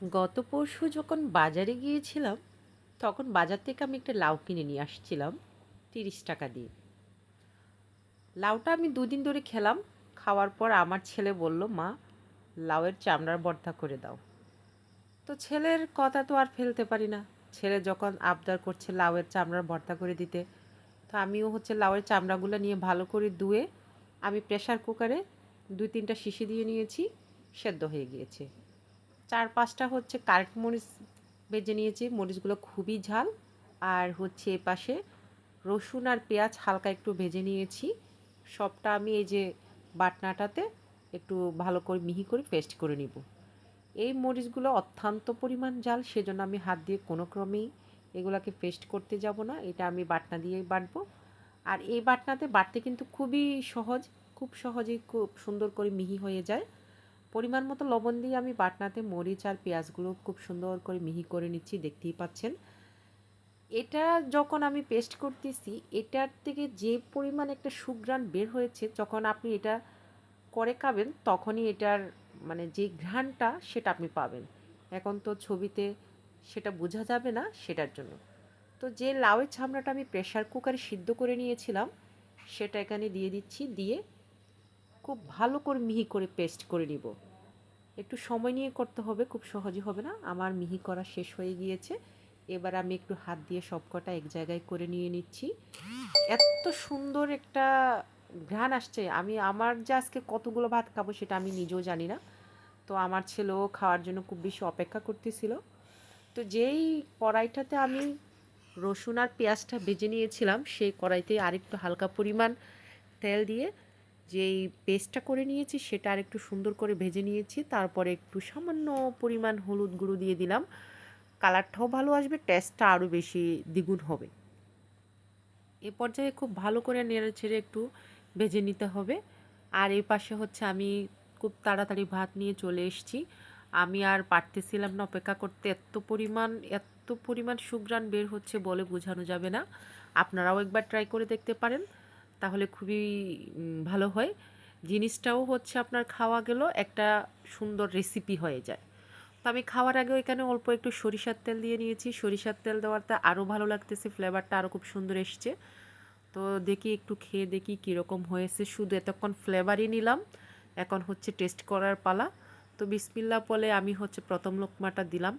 গত পরশু যখন বাজারে গিয়েছিলাম তখন বাজার থেকে আমি একটা লাউ কিনে নিয়ে আসছিলাম 30 টাকা দিয়ে। লাউটা আমি দুদিন ধরে খেলাম। খাওয়ার পর আমার ছেলে বলল, মা, লাউয়ের চামড়ার ভর্তা করে দাও। তো ছেলের কথা তো আর ফেলতে পারি না। ছেলে যখন আবদার করছে লাউয়ের চামড়ার ভর্তা করে দিতে, তো আমিও লাউয়ের চামড়াগুলো নিয়ে ভালো করে ধুয়ে আমি প্রেসার কুকারে 2-3টা সিটি দিয়ে নিয়েছি। সেদ্ধ হয়ে গিয়েছে। 4-5টা কারেন্ট মরিচ ভেজে নিয়েছি। মরিচগুলো খুবই ঝাল। আর এপাশে রসুন আর পেঁয়াজ হালকা একটু ভেজে নিয়েছি। সবটা আমি এই যে বাটনাটাতে একটু ভালো করে মিহি করে পেস্ট করে নিব। এই মরিচগুলো অত্যন্ত পরিমাণ ঝাল, সেজন্য আমি হাত দিয়ে কোনো ক্রমেই এগুলাকে পেস্ট করতে যাব না। এটা আমি বাটনা দিয়েই বাটবো। আর এই বাটনাতে বাটতে কিন্তু খুবই সহজ, খুব সহজেই খুব সুন্দর করে মিহি হয়ে যায়। পরিমাণ মতো লবণ দিয়ে আমি বাটনাতে মরিচ আর পেঁয়াজগুলো খুব সুন্দর করে মিহি করে নিচ্ছি, দেখতেই পাচ্ছেন। এটা যখন আমি পেস্ট করতেছি, এটার থেকে যে পরিমাণ একটা সুঘ্রাণ বের হয়েছে, যখন আপনি এটা করে খাবেন তখনই এটার মানে যে ঘ্রাণটা সেটা আপনি পাবেন। এখন তো ছবিতে সেটা বোঝা যাবে না, সেটার জন্য। তো যে লাউয়ের চামড়াটা আমি প্রেসার কুকারে সিদ্ধ করে নিয়েছিলাম সেটা এখানে দিয়ে দিচ্ছি। দিয়ে খুব ভালো করে মিহি করে পেস্ট করে নিব। একটু সময় নিয়ে করতে হবে, খুব সহজে হবে না। আমার মিহি করা শেষ হয়ে গিয়েছে। এবার আমি একটু হাত দিয়ে সবকটা এক জায়গায় করে নিয়ে নিচ্ছি। এত সুন্দর একটা ঘ্রাণ আসছে, আমার যে আজকে কতগুলো ভাত খাবো সেটা আমি নিজেও জানি না। তো আমার ছেলেও খাওয়ার জন্য খুব বেশি অপেক্ষা করতেছিল। তো যেই কড়াইটাতে আমি রসুন আর পেঁয়াজটা ভেজে নিয়েছিলাম, সেই কড়াইতে আরেকটু হালকা পরিমাণ তেল দিয়ে যেই পেস্টটা করে নিয়েছি সেটা আরেকটু সুন্দর করে ভেজে নিয়েছি। তারপরে একটু সামান্য পরিমাণ হলুদ গুঁড়ো দিয়ে দিলাম। কালারটাও ভালো আসবে, টেস্টটা আরও বেশি দ্বিগুণ হবে। এ পর্যায়ে খুব ভালো করে নেড়েচেড়ে একটু ভেজে নিতে হবে। আর এই পাশে আমি খুব তাড়াতাড়ি ভাত নিয়ে চলে এসেছি। আমি আর পারতেছিলাম না অপেক্ষা করতে। এত পরিমাণ সুঘ্রাণ বের হচ্ছে বলে বোঝানো যাবে না। আপনারাও একবার ট্রাই করে দেখতে পারেন, তাহলে খুবই ভালো হয়। জিনিসটাও আপনার খাওয়া গেল, একটা সুন্দর রেসিপি হয়ে যায়। তো আমি খাওয়ার আগেও এখানে অল্প একটু সরিষার তেল দিয়ে নিয়েছি। সরিষার তেল দেওয়াতে আরও ভালো লাগতেছে, ফ্লেভারটা আরও খুব সুন্দর এসছে। তো দেখি, একটু খেয়ে দেখি কীরকম হয়েছে। শুধু এতক্ষণ ফ্লেভারই নিলাম, এখন টেস্ট করার পালা। তো বিসমিল্লাহ বলে আমি প্রথম লোকমাটা দিলাম।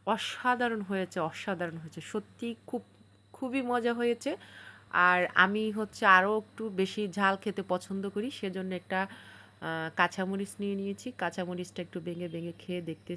অসাধারণ হয়েছে, অসাধারণ হয়েছে, সত্যি খুবই মজা হয়েছে। আর আমি আরও একটু বেশি ঝাল খেতে পছন্দ করি, সেজন্য একটা কাঁচামরিচ নিয়ে নিয়েছি। কাঁচামরিচটা একটু ভেঙে ভেঙে খেয়ে দেখতে